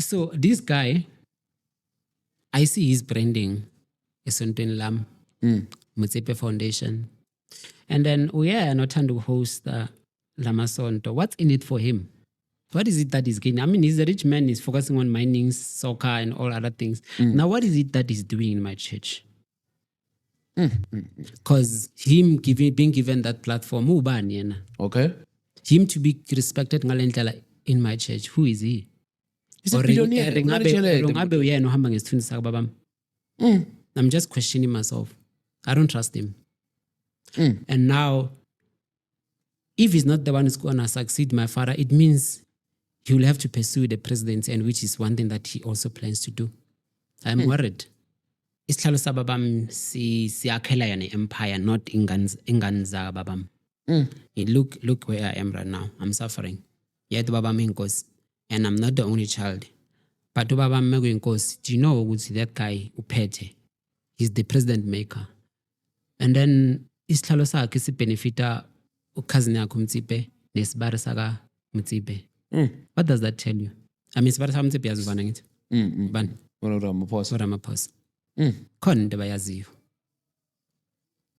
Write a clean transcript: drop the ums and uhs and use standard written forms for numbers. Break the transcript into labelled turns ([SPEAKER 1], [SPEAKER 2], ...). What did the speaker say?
[SPEAKER 1] So this guy, I see his branding, Esontweni Lam, Motsepe Foundation. And then we are not trying to host Lamasonto. What's in it for him? What is it that he's gaining? I mean, he's a rich man, he's focusing on mining, soccer, and all other things. Now, what is it that he's doing in my church? Because him being given that platform,
[SPEAKER 2] Okay.
[SPEAKER 1] him to be respected in my church, who is he?
[SPEAKER 2] He's a billionaire.
[SPEAKER 1] I'm just questioning myself. I don't trust him. And now, if he's not the one who's going to succeed my father, it means he will have to pursue the presidency, and which is one thing that he also plans to do. I'm worried. Isihlalo sababam siyakhela yana empire, not inganza babam. Look where I am right now. I'm suffering. Yet babam inkosi, and I'm not the only child. But babam mego inkosi. Do you know that guy uphethe? He's the president maker. And then isihlalo sakhe sibenefita ukhazini yakho Mtsipe nesibari saka Mtsipe. What does that tell you? I mean, isibari saka Mtsipe yazivana ngithi. Bani?
[SPEAKER 2] Ramaphosa.
[SPEAKER 1] Ramaphosa. Khona into bayaziyo.